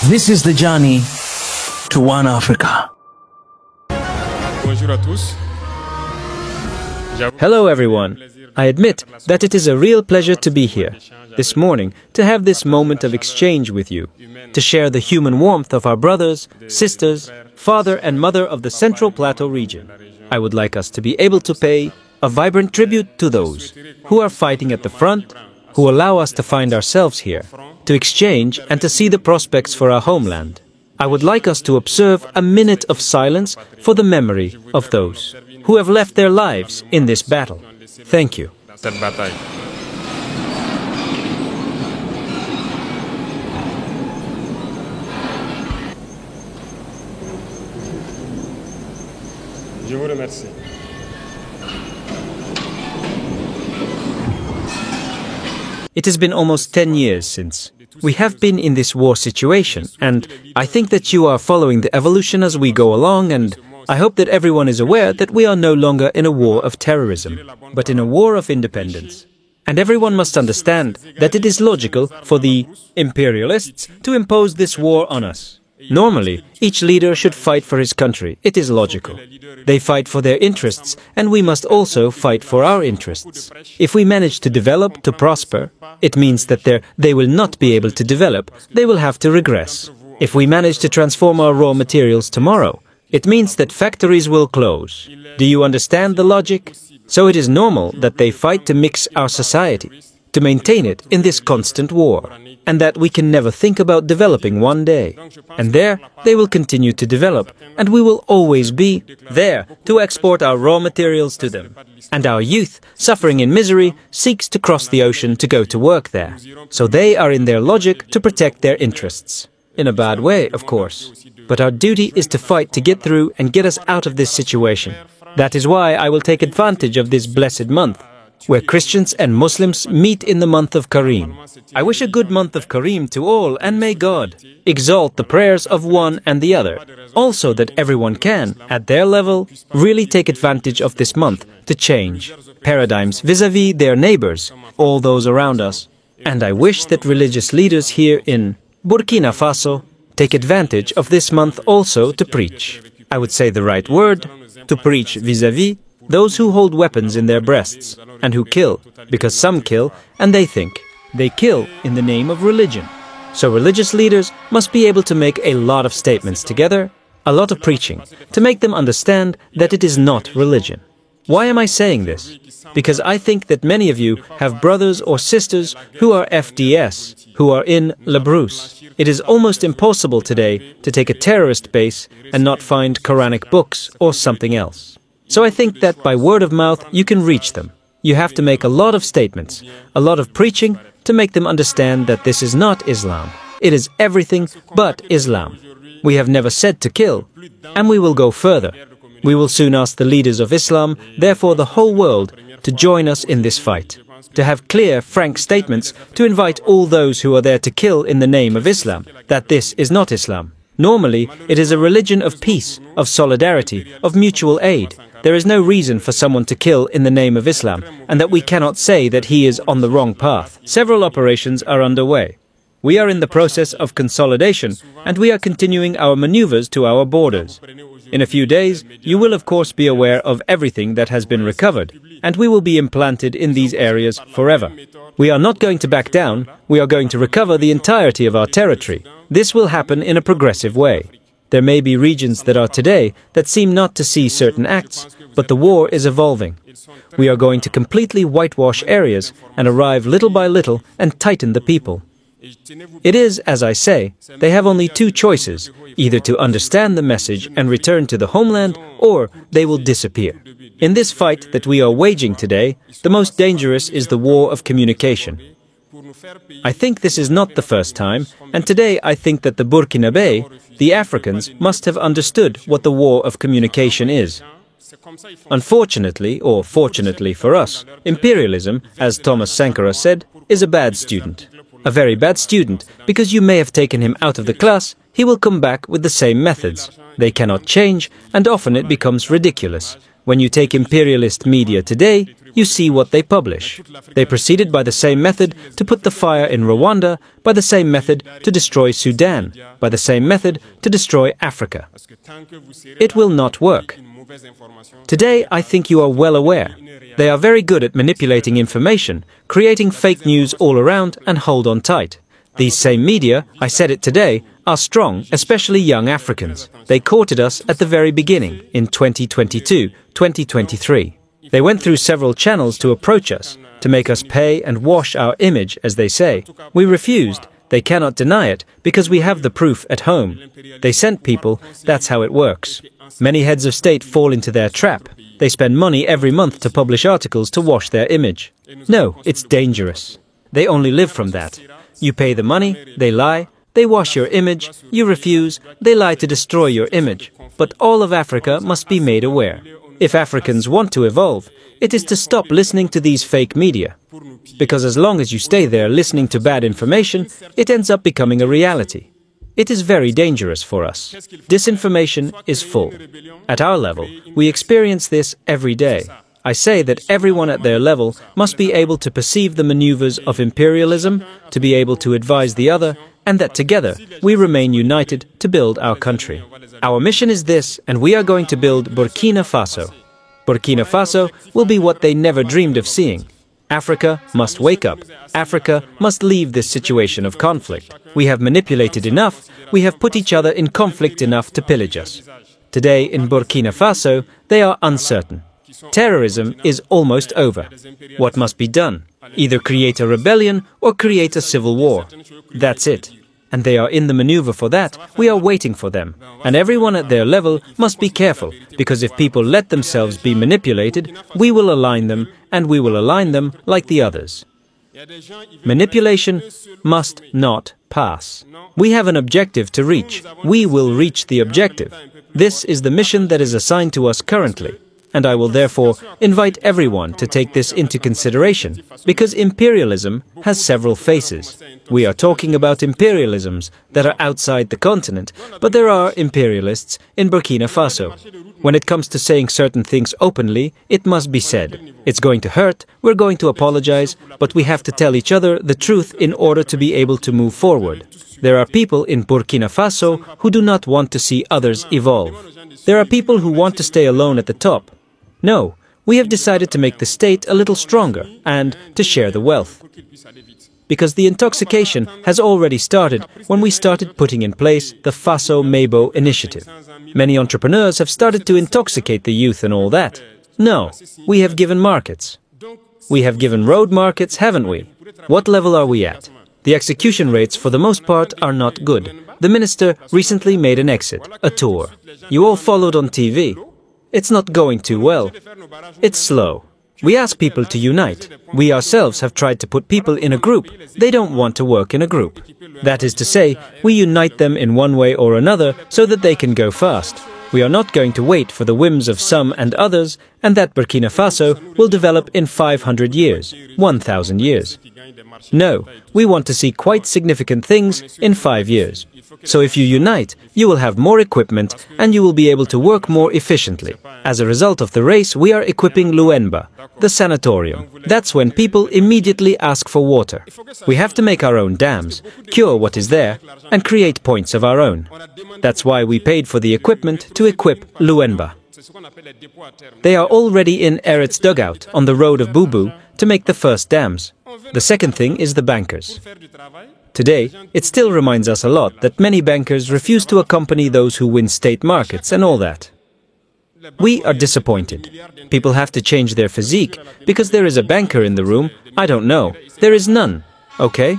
This is the journey to one Africa. Bonjour à tous. Hello everyone. I admit that it is a real pleasure to be here this morning, to have this moment of exchange with you, to share the human warmth of our brothers, sisters, father and mother of the Central Plateau region. I would like us to be able to pay a vibrant tribute to those who are fighting at the front, who allow us to find ourselves here, to exchange and to see the prospects for our homeland. I would like us to observe a minute of silence for the memory of those who have left their lives in this battle. Thank you. Je vous remercie. It has been almost 10 years since we have been in this war situation, and I think that you are following the evolution as we go along, and I hope that everyone is aware that we are no longer in a war of terrorism, but in a war of independence. And everyone must understand that it is logical for the imperialists to impose this war on us. Normally, each leader should fight for his country. It is logical. They fight for their interests, and we must also fight for our interests. If we manage to develop, to prosper, it means that they will not be able to develop, they will have to regress. If we manage to transform our raw materials tomorrow, it means that factories will close. Do you understand the logic? So it is normal that they fight to mix our society, to maintain it in this constant war, and that we can never think about developing one day. And there, they will continue to develop, and we will always be there to export our raw materials to them. And our youth, suffering in misery, seeks to cross the ocean to go to work there. So they are in their logic to protect their interests. In a bad way, of course. But our duty is to fight to get through and get us out of this situation. That is why I will take advantage of this blessed month, where Christians and Muslims meet in the month of Kareem. I wish a good month of Kareem to all, and may God exalt the prayers of one and the other. Also that everyone can, at their level, really take advantage of this month to change paradigms vis-à-vis their neighbors, all those around us. And I wish that religious leaders here in Burkina Faso take advantage of this month also to preach. I would say the right word, to preach vis-à-vis those who hold weapons in their breasts and who kill, because some kill and they think they kill in the name of religion. So religious leaders must be able to make a lot of statements together, a lot of preaching, to make them understand that it is not religion. Why am I saying this? Because I think that many of you have brothers or sisters who are FDS, who are in La Brousse. It is almost impossible today to take a terrorist base and not find Quranic books or something else. So I think that by word of mouth you can reach them. You have to make a lot of statements, a lot of preaching to make them understand that this is not Islam. It is everything but Islam. We have never said to kill, and we will go further. We will soon ask the leaders of Islam, therefore the whole world, to join us in this fight, to have clear, frank statements, to invite all those who are there to kill in the name of Islam, that this is not Islam. Normally, it is a religion of peace, of solidarity, of mutual aid. There is no reason for someone to kill in the name of Islam, and that we cannot say that he is on the wrong path. Several operations are underway. We are in the process of consolidation, and we are continuing our maneuvers to our borders. In a few days, you will of course be aware of everything that has been recovered, and we will be implanted in these areas forever. We are not going to back down, we are going to recover the entirety of our territory. This will happen in a progressive way. There may be regions that are today that seem not to see certain acts, but the war is evolving. We are going to completely whitewash areas and arrive little by little and tighten the people. It is, as I say, they have only two choices, either to understand the message and return to the homeland, or they will disappear. In this fight that we are waging today, the most dangerous is the war of communication. I think this is not the first time, and today I think that the Burkinabe, the Africans, must have understood what the war of communication is. Unfortunately, or fortunately for us, imperialism, as Thomas Sankara said, is a bad student. A very bad student, because you may have taken him out of the class, he will come back with the same methods. They cannot change, and often it becomes ridiculous. When you take imperialist media today, you see what they publish. They proceeded by the same method to put the fire in Rwanda, by the same method to destroy Sudan, by the same method to destroy Africa. It will not work. Today, I think you are well aware. They are very good at manipulating information, creating fake news all around, and hold on tight. These same media, I said it today, are strong, especially young Africans. They courted us at the very beginning, in 2022, 2023. They went through several channels to approach us, to make us pay and wash our image, as they say. We refused. They cannot deny it, because we have the proof at home. They sent people, that's how it works. Many heads of state fall into their trap. They spend money every month to publish articles to wash their image. No, it's dangerous. They only live from that. You pay the money, they lie, they wash your image, you refuse, they lie to destroy your image. But all of Africa must be made aware. If Africans want to evolve, it is to stop listening to these fake media. Because as long as you stay there listening to bad information, it ends up becoming a reality. It is very dangerous for us. Disinformation is full. At our level, we experience this every day. I say that everyone at their level must be able to perceive the maneuvers of imperialism, to be able to advise the other, and that together we remain united to build our country. Our mission is this, and we are going to build Burkina Faso. Burkina Faso will be what they never dreamed of seeing. Africa must wake up. Africa must leave this situation of conflict. We have manipulated enough, we have put each other in conflict enough to pillage us. Today in Burkina Faso, they are uncertain. Terrorism is almost over. What must be done? Either create a rebellion or create a civil war. That's it. And they are in the maneuver for that. We are waiting for them. And everyone at their level must be careful, because if people let themselves be manipulated, we will align them, and we will align them like the others. Manipulation must not pass. We have an objective to reach. We will reach the objective. This is the mission that is assigned to us currently. And I will therefore invite everyone to take this into consideration, because imperialism has several faces. We are talking about imperialisms that are outside the continent, but there are imperialists in Burkina Faso. When it comes to saying certain things openly, it must be said. It's going to hurt, we're going to apologize, but we have to tell each other the truth in order to be able to move forward. There are people in Burkina Faso who do not want to see others evolve. There are people who want to stay alone at the top. No, we have decided to make the state a little stronger and to share the wealth. Because the intoxication has already started when we started putting in place the Faso Mabo initiative. Many entrepreneurs have started to intoxicate the youth and all that. No, we have given markets. We have given road markets, haven't we? What level are we at? The execution rates for the most part are not good. The minister recently made an exit, a tour. You all followed on TV. It's not going too well. It's slow. We ask people to unite. We ourselves have tried to put people in a group. They don't want to work in a group. That is to say, we unite them in one way or another so that they can go fast. We are not going to wait for the whims of some and others, and that Burkina Faso will develop in 500 years, 1,000 years. No, we want to see quite significant things in 5 years. So if you unite, you will have more equipment and you will be able to work more efficiently. As a result of the race, we are equipping Luenba, the sanatorium. That's when people immediately ask for water. We have to make our own dams, cure what is there, and create points of our own. That's why we paid for the equipment to equip Luenba. They are already in Eret's dugout on the road of Bubu to make the first dams. The second thing is the bankers. Today, it still reminds us a lot that many bankers refuse to accompany those who win state markets and all that. We are disappointed. People have to change their physique because there is a banker in the room. I don't know. There is none. Okay?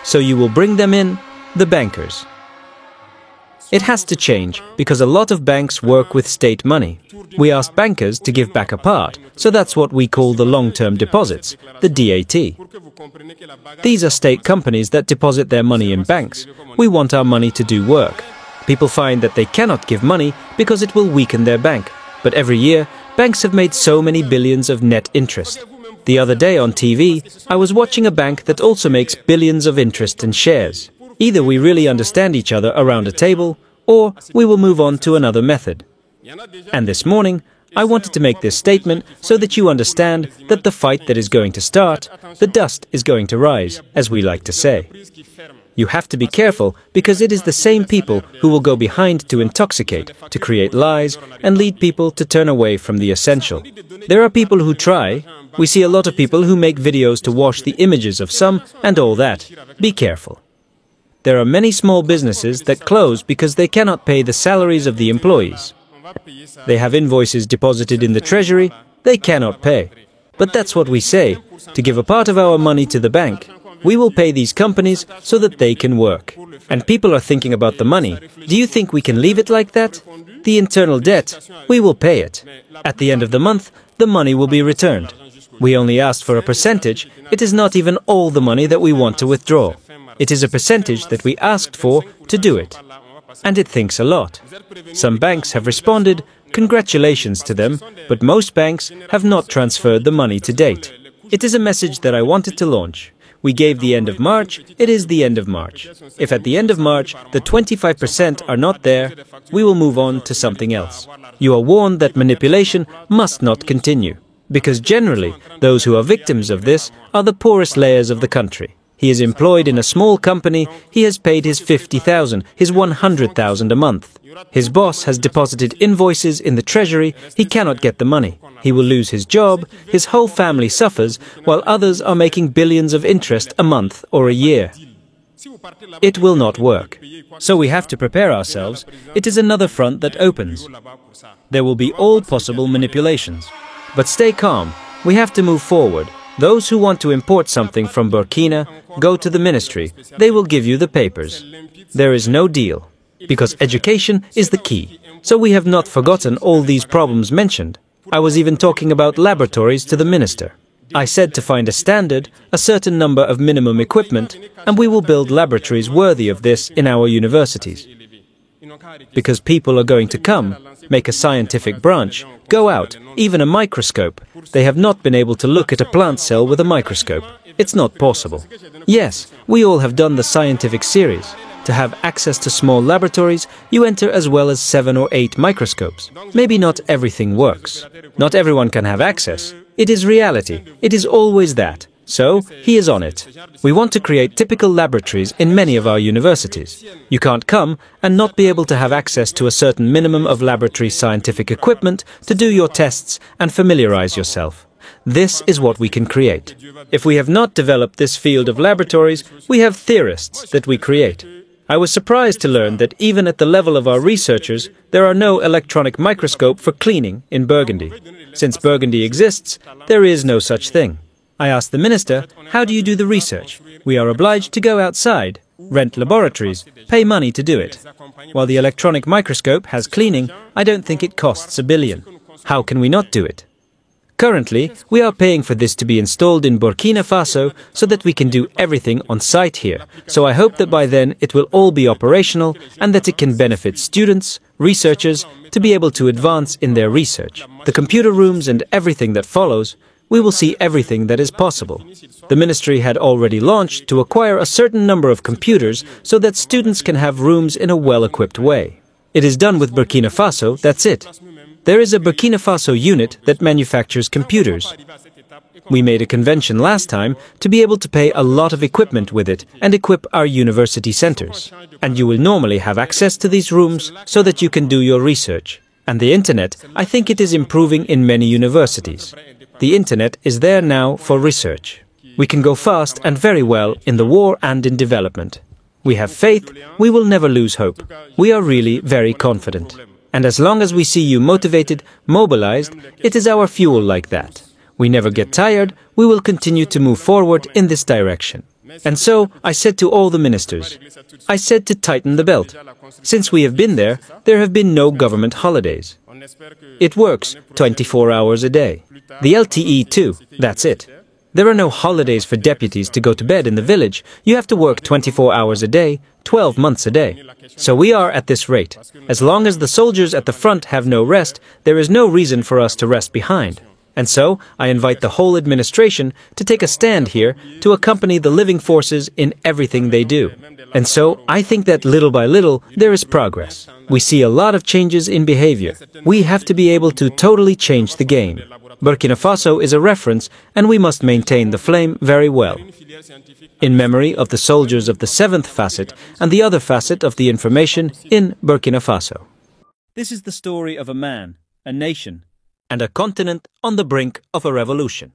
So you will bring them in, the bankers. It has to change because a lot of banks work with state money. We asked bankers to give back a part, so that's what we call the long-term deposits, the DAT. These are state companies that deposit their money in banks. We want our money to do work. People find that they cannot give money because it will weaken their bank. But every year, banks have made so many billions of net interest. The other day on TV, I was watching a bank that also makes billions of interest in shares. Either we really understand each other around a table, or we will move on to another method. And this morning, I wanted to make this statement so that you understand that the fight that is going to start, the dust is going to rise, as we like to say. You have to be careful because it is the same people who will go behind to intoxicate, to create lies, and lead people to turn away from the essential. There are people who try. We see a lot of people who make videos to wash the images of some and all that. Be careful. There are many small businesses that close because they cannot pay the salaries of the employees. They have invoices deposited in the treasury, they cannot pay. But that's what we say, to give a part of our money to the bank. We will pay these companies so that they can work. And people are thinking about the money. Do you think we can leave it like that? The internal debt, we will pay it. At the end of the month, the money will be returned. We only asked for a percentage. It is not even all the money that we want to withdraw. It is a percentage that we asked for to do it. And it thinks a lot. Some banks have responded, congratulations to them, but most banks have not transferred the money to date. It is a message that I wanted to launch. We gave the end of March, it is the end of March. If at the end of March the 25% are not there, we will move on to something else. You are warned that manipulation must not continue, because generally those who are victims of this are the poorest layers of the country. He is employed in a small company, he has paid his 50,000, his 100,000 a month. His boss has deposited invoices in the treasury, he cannot get the money. He will lose his job, his whole family suffers, while others are making billions of interest a month or a year. It will not work. So we have to prepare ourselves. It is another front that opens. There will be all possible manipulations. But stay calm. We have to move forward. Those who want to import something from Burkina, go to the ministry. They will give you the papers. There is no deal. Because education is the key. So we have not forgotten all these problems mentioned. I was even talking about laboratories to the minister. I said to find a standard, a certain number of minimum equipment, and we will build laboratories worthy of this in our universities. Because people are going to come, make a scientific branch, go out, even a microscope. They have not been able to look at a plant cell with a microscope. It's not possible. Yes, we all have done the scientific series. To have access to small laboratories, you enter as well as 7 or 8 microscopes. Maybe not everything works. Not everyone can have access. It is reality. It is always that. So, he is on it. We want to create typical laboratories in many of our universities. You can't come and not be able to have access to a certain minimum of laboratory scientific equipment to do your tests and familiarize yourself. This is what we can create. If we have not developed this field of laboratories, we have theorists that we create. I was surprised to learn that even at the level of our researchers, there are no electronic microscope for cleaning in Burgundy. Since Burgundy exists, there is no such thing. I asked the minister, how do you do the research? We are obliged to go outside, rent laboratories, pay money to do it. While the electronic microscope has cleaning, I don't think it costs $1 billion. How can we not do it? Currently, we are paying for this to be installed in Burkina Faso so that we can do everything on site here. So I hope that by then it will all be operational and that it can benefit students, researchers, to be able to advance in their research. The computer rooms and everything that follows, we will see everything that is possible. The ministry had already launched to acquire a certain number of computers so that students can have rooms in a well-equipped way. It is done with Burkina Faso, that's it. There is a Burkina Faso unit that manufactures computers. We made a convention last time to be able to pay a lot of equipment with it and equip our university centers. And you will normally have access to these rooms so that you can do your research. And the internet, I think it is improving in many universities. The internet is there now for research. We can go fast and very well in the war and in development. We have faith, we will never lose hope. We are really very confident. And as long as we see you motivated, mobilized, it is our fuel like that. We never get tired, we will continue to move forward in this direction. And so, I said to all the ministers, I said to tighten the belt. Since we have been there have been no government holidays. It works 24 hours a day. The LTE too, that's it. There are no holidays for deputies to go to bed in the village. You have to work 24 hours a day, 12 months a day. So we are at this rate. As long as the soldiers at the front have no rest, there is no reason for us to rest behind. And so, I invite the whole administration to take a stand here to accompany the living forces in everything they do. And so, I think that little by little, there is progress. We see a lot of changes in behavior. We have to be able to totally change the game. Burkina Faso is a reference, and we must maintain the flame very well. In memory of the soldiers of the 7th facet and the other facet of the information in Burkina Faso. This is the story of a man, a nation, and a continent on the brink of a revolution.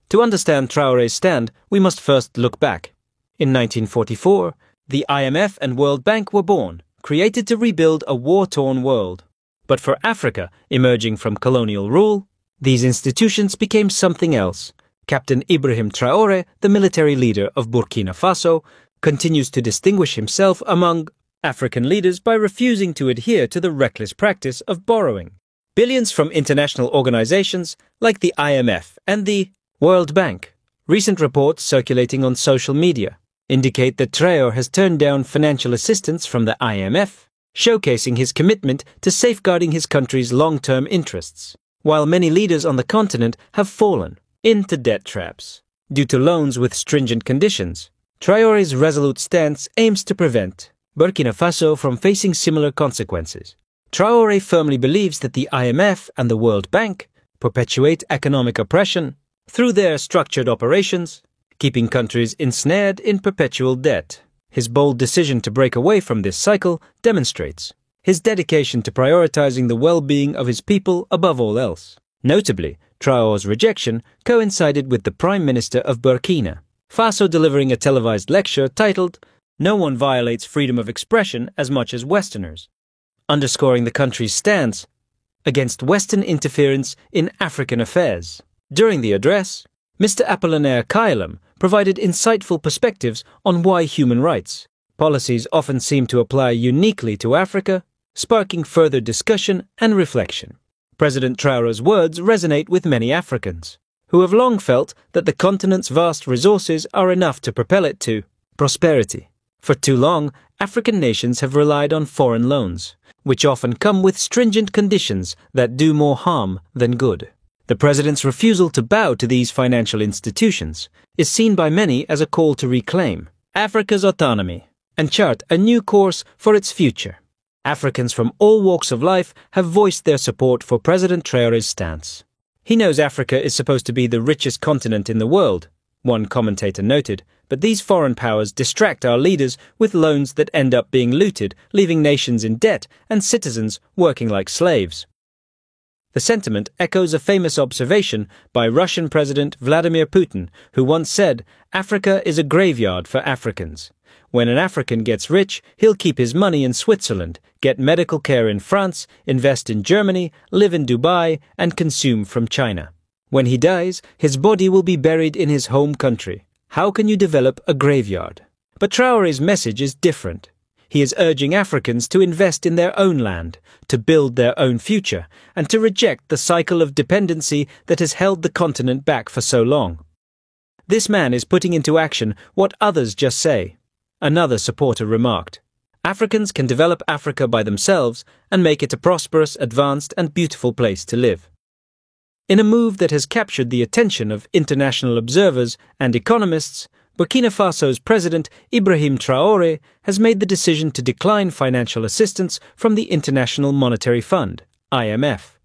To understand Traoré's stand, we must first look back. In 1944, the IMF and World Bank were born, created to rebuild a war-torn world. But for Africa, emerging from colonial rule, these institutions became something else. Captain Ibrahim Traoré, the military leader of Burkina Faso, continues to distinguish himself among African leaders by refusing to adhere to the reckless practice of borrowing. Billions from international organizations like the IMF and the World Bank. Recent reports circulating on social media indicate that Traoré has turned down financial assistance from the IMF, showcasing his commitment to safeguarding his country's long-term interests, while many leaders on the continent have fallen into debt traps due to loans with stringent conditions. Traoré's resolute stance aims to prevent Burkina Faso from facing similar consequences. Traoré firmly believes that the IMF and the World Bank perpetuate economic oppression through their structured operations, keeping countries ensnared in perpetual debt. His bold decision to break away from this cycle demonstrates his dedication to prioritizing the well-being of his people above all else. Notably, Traoré's rejection coincided with the Prime Minister of Burkina Faso delivering a televised lecture titled, "No one violates freedom of expression as much as Westerners," underscoring the country's stance against Western interference in African affairs. During the address, Mr. Apollinaire Kailem provided insightful perspectives on why human rights policies often seem to apply uniquely to Africa, sparking further discussion and reflection. President Traoré's words resonate with many Africans, who have long felt that the continent's vast resources are enough to propel it to prosperity. For too long, African nations have relied on foreign loans, which often come with stringent conditions that do more harm than good. The president's refusal to bow to these financial institutions is seen by many as a call to reclaim Africa's autonomy and chart a new course for its future. Africans from all walks of life have voiced their support for President Traoré's stance. He knows Africa is supposed to be the richest continent in the world, one commentator noted, but these foreign powers distract our leaders with loans that end up being looted, leaving nations in debt and citizens working like slaves. The sentiment echoes a famous observation by Russian President Vladimir Putin, who once said, "Africa is a graveyard for Africans. When an African gets rich, he'll keep his money in Switzerland, get medical care in France, invest in Germany, live in Dubai, and consume from China. When he dies, his body will be buried in his home country. How can you develop a graveyard?" But Traoré's message is different. He is urging Africans to invest in their own land, to build their own future, and to reject the cycle of dependency that has held the continent back for so long. This man is putting into action what others just say. Another supporter remarked, "Africans can develop Africa by themselves and make it a prosperous, advanced, and beautiful place to live." In a move that has captured the attention of international observers and economists, Burkina Faso's President Ibrahim Traoré has made the decision to decline financial assistance from the International Monetary Fund, IMF.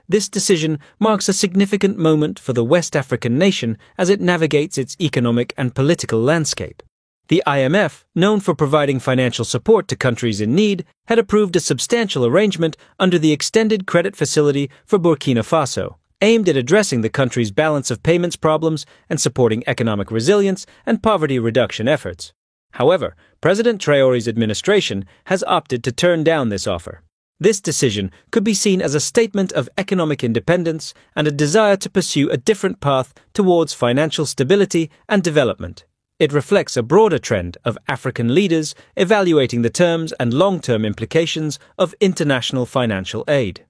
This decision marks a significant moment for the West African nation as it navigates its economic and political landscape. The IMF, known for providing financial support to countries in need, had approved a substantial arrangement under the Extended Credit Facility for Burkina Faso, aimed at addressing the country's balance of payments problems and supporting economic resilience and poverty reduction efforts. However, President Traoré's administration has opted to turn down this offer. This decision could be seen as a statement of economic independence and a desire to pursue a different path towards financial stability and development. It reflects a broader trend of African leaders evaluating the terms and long-term implications of international financial aid.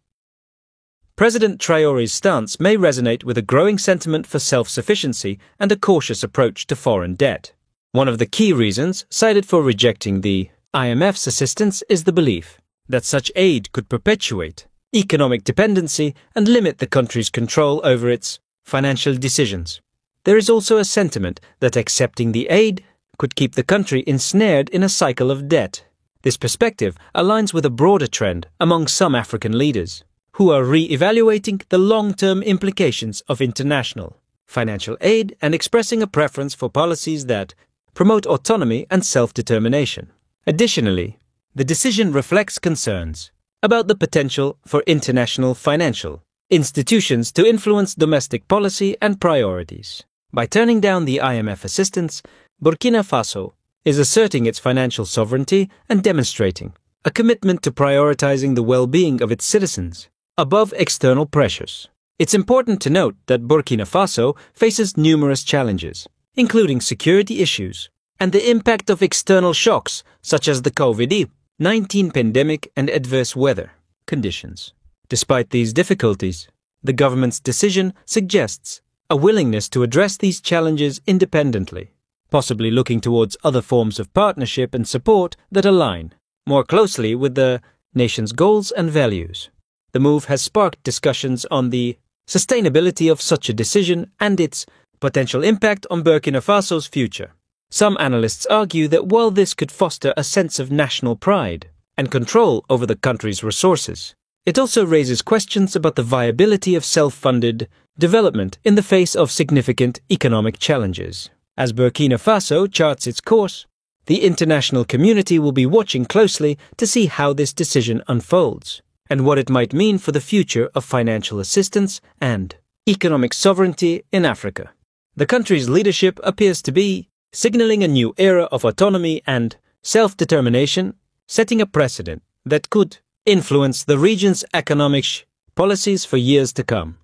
President Traoré's stance may resonate with a growing sentiment for self-sufficiency and a cautious approach to foreign debt. One of the key reasons cited for rejecting the IMF's assistance is the belief that such aid could perpetuate economic dependency and limit the country's control over its financial decisions. There is also a sentiment that accepting the aid could keep the country ensnared in a cycle of debt. This perspective aligns with a broader trend among some African leaders, who are re-evaluating the long-term implications of international financial aid and expressing a preference for policies that promote autonomy and self-determination. Additionally, the decision reflects concerns about the potential for international financial institutions to influence domestic policy and priorities. By turning down the IMF assistance, Burkina Faso is asserting its financial sovereignty and demonstrating a commitment to prioritizing the well-being of its citizens above external pressures. It's important to note that Burkina Faso faces numerous challenges, including security issues and the impact of external shocks such as the COVID-19 pandemic and adverse weather conditions. Despite these difficulties, the government's decision suggests a willingness to address these challenges independently, possibly looking towards other forms of partnership and support that align more closely with the nation's goals and values. The move has sparked discussions on the sustainability of such a decision and its potential impact on Burkina Faso's future. Some analysts argue that while this could foster a sense of national pride and control over the country's resources, it also raises questions about the viability of self-funded development in the face of significant economic challenges. As Burkina Faso charts its course, the international community will be watching closely to see how this decision unfolds and what it might mean for the future of financial assistance and economic sovereignty in Africa. The country's leadership appears to be signaling a new era of autonomy and self-determination, setting a precedent that could influence the region's economic policies for years to come.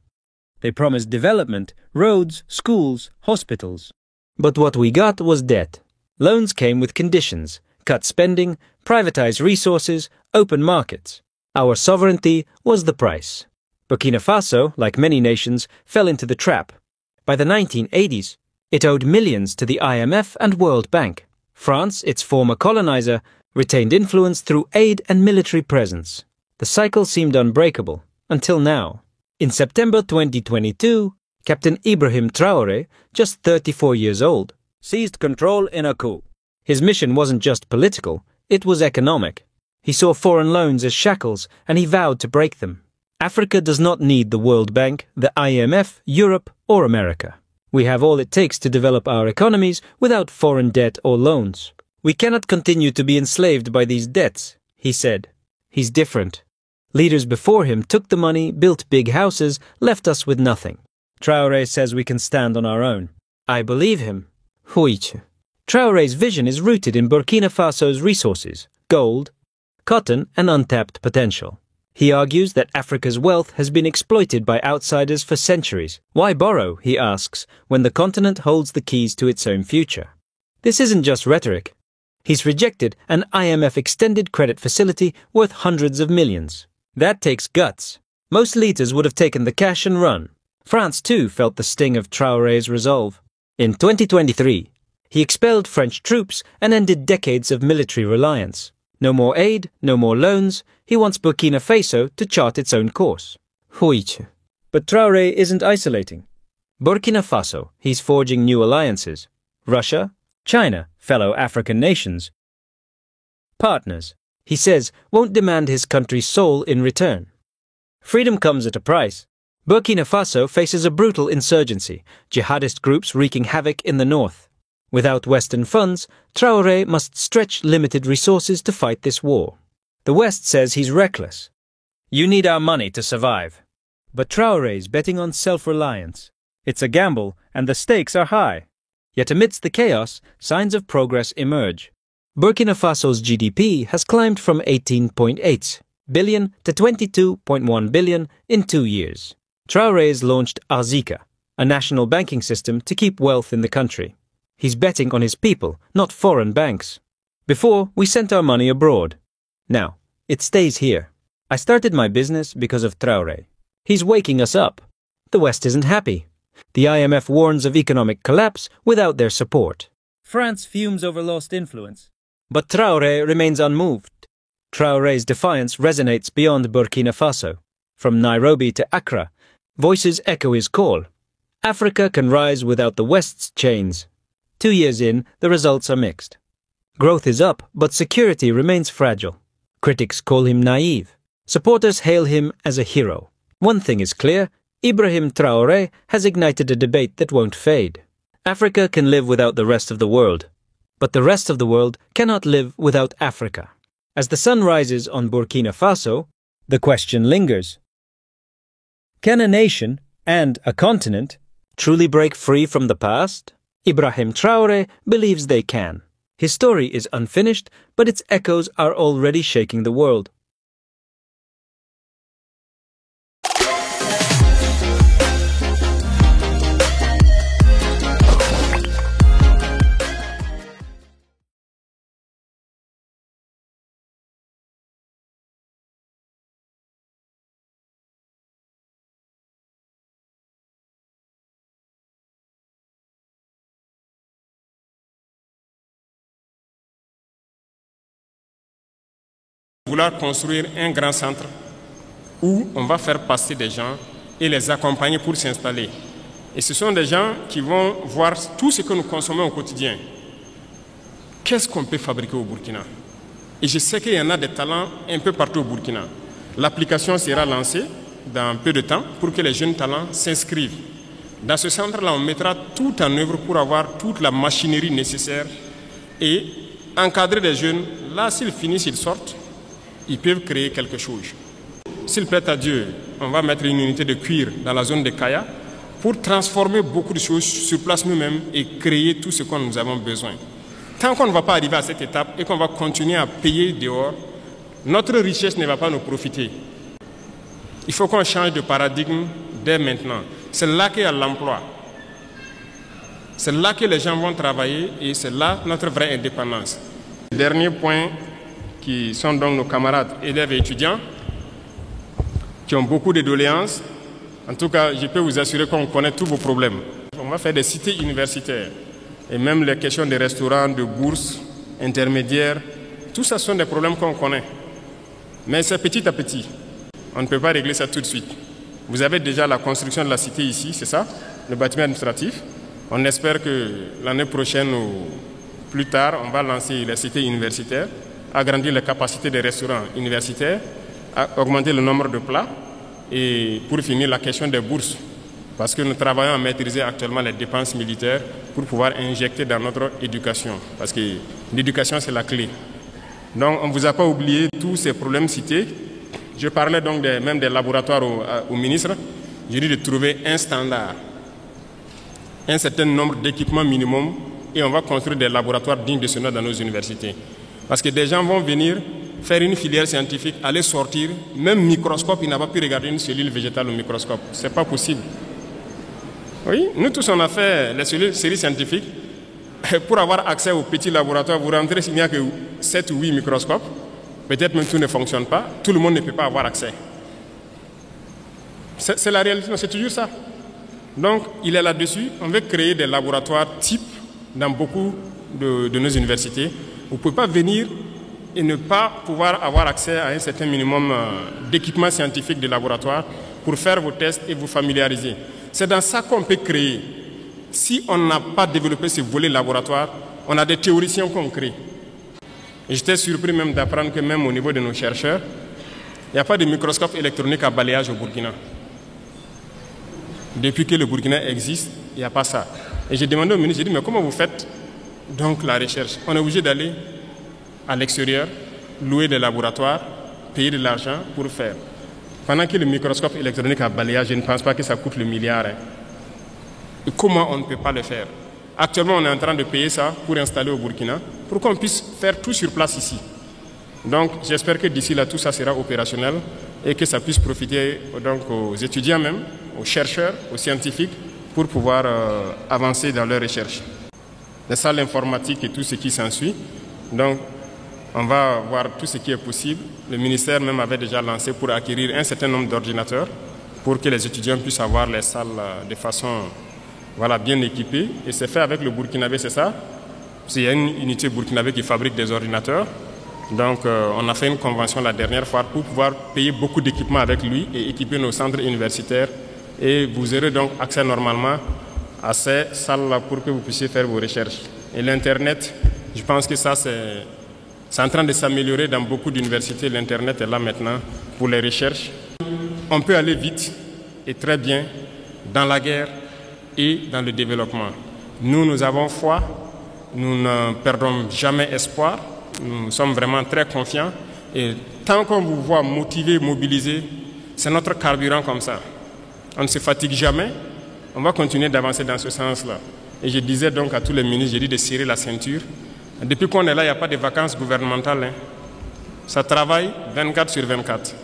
They promised development, roads, schools, hospitals. But what we got was debt. Loans came with conditions: cut spending, privatize resources, open markets. Our sovereignty was the price. Burkina Faso, like many nations, fell into the trap. By the 1980s, it owed millions to the IMF and World Bank. France, its former colonizer, retained influence through aid and military presence. The cycle seemed unbreakable, until now. In September 2022, Captain Ibrahim Traoré, just 34 years old, seized control in a coup. His mission wasn't just political, it was economic. He saw foreign loans as shackles, and he vowed to break them. Africa does not need the World Bank, the IMF, Europe, or America. We have all it takes to develop our economies without foreign debt or loans. We cannot continue to be enslaved by these debts, he said. He's different. Leaders before him took the money, built big houses, left us with nothing. Traoré says we can stand on our own. I believe him. Huiche. Traoré's vision is rooted in Burkina Faso's resources, gold, cotton, and untapped potential. He argues that Africa's wealth has been exploited by outsiders for centuries. Why borrow, he asks, when the continent holds the keys to its own future? This isn't just rhetoric. He's rejected an IMF extended credit facility worth hundreds of millions. That takes guts. Most leaders would have taken the cash and run. France, too, felt the sting of Traoré's resolve. In 2023, he expelled French troops and ended decades of military reliance. No more aid, no more loans. He wants Burkina Faso to chart its own course. Huiche. But Traoré isn't isolating. Burkina Faso, he's forging new alliances. Russia, China, fellow African nations. Partners, he says, won't demand his country's soul in return. Freedom comes at a price. Burkina Faso faces a brutal insurgency, jihadist groups wreaking havoc in the north. Without Western funds, Traoré must stretch limited resources to fight this war. The West says he's reckless. You need our money to survive. But Traoré's betting on self-reliance. It's a gamble, and the stakes are high. Yet amidst the chaos, signs of progress emerge. Burkina Faso's GDP has climbed from 18.8 billion to 22.1 billion in 2 years. Traoré's launched Arzika, a national banking system to keep wealth in the country. He's betting on his people, not foreign banks. Before, we sent our money abroad. Now, it stays here. I started my business because of Traoré. He's waking us up. The West isn't happy. The IMF warns of economic collapse without their support. France fumes over lost influence. But Traoré remains unmoved. Traoré's defiance resonates beyond Burkina Faso. From Nairobi to Accra, voices echo his call. Africa can rise without the West's chains. 2 years in, the results are mixed. Growth is up, but security remains fragile. Critics call him naive. Supporters hail him as a hero. One thing is clear, Ibrahim Traoré has ignited a debate that won't fade. Africa can live without the rest of the world, but the rest of the world cannot live without Africa. As the sun rises on Burkina Faso, the question lingers. Can a nation and a continent truly break free from the past? Ibrahim Traoré believes they can. His story is unfinished, but its echoes are already shaking the world. Vouloir construire un grand centre où on va faire passer des gens et les accompagner pour s'installer. Et ce sont des gens qui vont voir tout ce que nous consommons au quotidien. Qu'est-ce qu'on peut fabriquer au Burkina? Et je sais qu'il y en a des talents un peu partout au Burkina. L'application sera lancée dans peu de temps pour que les jeunes talents s'inscrivent. Dans ce centre-là, on mettra tout en œuvre pour avoir toute la machinerie nécessaire et encadrer les jeunes. Là, s'ils finissent, ils sortent. Ils peuvent créer quelque chose. S'il plaît à Dieu, on va mettre une unité de cuir dans la zone de Kaya pour transformer beaucoup de choses sur place nous-mêmes et créer tout ce que nous avons besoin. Tant qu'on ne va pas arriver à cette étape et qu'on va continuer à payer dehors, notre richesse ne va pas nous profiter. Il faut qu'on change de paradigme dès maintenant. C'est là qu'il y a l'emploi. C'est là que les gens vont travailler et c'est là notre vraie indépendance. Le dernier point, qui sont donc nos camarades élèves et étudiants, qui ont beaucoup de doléances. En tout cas, je peux vous assurer qu'on connaît tous vos problèmes. On va faire des cités universitaires, et même les questions des restaurants, de bourses, intermédiaires, tout ça sont des problèmes qu'on connaît. Mais c'est petit à petit. On ne peut pas régler ça tout de suite. Vous avez déjà la construction de la cité ici, c'est ça, le bâtiment administratif. On espère que l'année prochaine ou plus tard, on va lancer la cité universitaire, agrandir les capacités des restaurants universitaires, augmenter le nombre de plats et pour finir la question des bourses. Parce que nous travaillons à maîtriser actuellement les dépenses militaires pour pouvoir injecter dans notre éducation. Parce que l'éducation, c'est la clé. Donc, on ne vous a pas oublié tous ces problèmes cités. Je parlais donc même des laboratoires au ministre. J'ai dit de trouver un standard, un certain nombre d'équipements minimum et on va construire des laboratoires dignes de ce nom dans nos universités. Parce que des gens vont venir faire une filière scientifique, aller sortir, même microscope, il n'a pas pu regarder une cellule végétale au microscope. Ce n'est pas possible. Oui, nous tous on a fait les séries scientifiques. Pour avoir accès au petit laboratoire, vous rentrez s'il n'y a que 7 ou 8 microscopes. Peut-être même tout ne fonctionne pas. Tout le monde ne peut pas avoir accès. C'est la réalité, c'est toujours ça. Donc, il est là-dessus. On veut créer des laboratoires types dans beaucoup de nos universités. Vous ne pouvez pas venir et ne pas pouvoir avoir accès à un certain minimum d'équipements scientifiques de laboratoire pour faire vos tests et vous familiariser. C'est dans ça qu'on peut créer. Si on n'a pas développé ce volet laboratoire, on a des théoriciens qu'on crée. Et j'étais surpris même d'apprendre que même au niveau de nos chercheurs, il n'y a pas de microscope électronique à balayage au Burkina. Depuis que le Burkina existe, il n'y a pas ça. Et j'ai demandé au ministre, j'ai dit, mais comment vous faites donc la recherche? On est obligé d'aller à l'extérieur, louer des laboratoires, payer de l'argent pour faire. Pendant que le microscope électronique à balayage, je ne pense pas que ça coûte le milliard. Et comment on ne peut pas le faire? Actuellement, on est en train de payer ça pour installer au Burkina, pour qu'on puisse faire tout sur place ici. Donc, j'espère que d'ici là, tout ça sera opérationnel et que ça puisse profiter donc, aux étudiants même, aux chercheurs, aux scientifiques, pour pouvoir avancer dans leurs recherches. Les salles informatiques et tout ce qui s'ensuit. Donc, on va voir tout ce qui est possible. Le ministère même avait déjà lancé pour acquérir un certain nombre d'ordinateurs pour que les étudiants puissent avoir les salles de façon bien équipée. Et c'est fait avec le Burkinabé, c'est ça? Il y a une unité burkinabé qui fabrique des ordinateurs. Donc on a fait une convention la dernière fois pour pouvoir payer beaucoup d'équipements avec lui et équiper nos centres universitaires. Et vous aurez donc accès normalement à ces salles-là pour que vous puissiez faire vos recherches. Et l'Internet, je pense que ça c'est en train de s'améliorer dans beaucoup d'universités. L'Internet est là maintenant pour les recherches. On peut aller vite et très bien dans la guerre et dans le développement. Nous avons foi, nous ne perdons jamais espoir, nous sommes vraiment très confiants. Et tant qu'on vous voit motivé, mobilisé, c'est notre carburant comme ça. On ne se fatigue jamais, on va continuer d'avancer dans ce sens-là. Et je disais donc à tous les ministres, j'ai dit de serrer la ceinture. Depuis qu'on est là, il n'y a pas de vacances gouvernementales. Hein. Ça travaille 24 sur 24.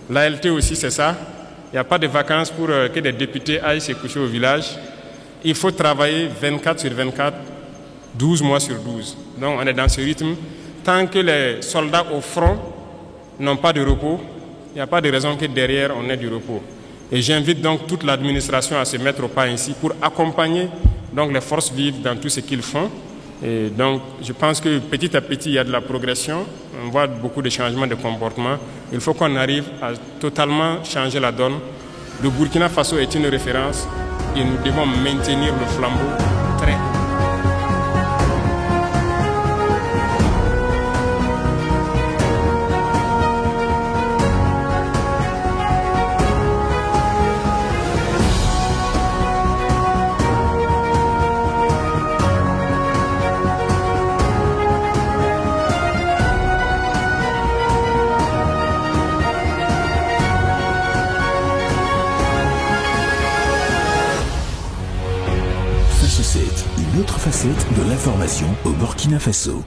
L'ALT aussi, c'est ça. Il n'y a pas de vacances pour que des députés aillent se coucher au village. Il faut travailler 24 sur 24, 12 mois sur 12. Donc on est dans ce rythme. Tant que les soldats au front n'ont pas de repos, il n'y a pas de raison que derrière on ait du repos. Et j'invite donc toute l'administration à se mettre au pas ainsi pour accompagner donc les forces vives dans tout ce qu'ils font. Et donc je pense que petit à petit il y a de la progression, on voit beaucoup de changements de comportement. Il faut qu'on arrive à totalement changer la donne. Le Burkina Faso est une référence et nous devons maintenir le flambeau très haut. Une autre facette de l'information au Burkina Faso.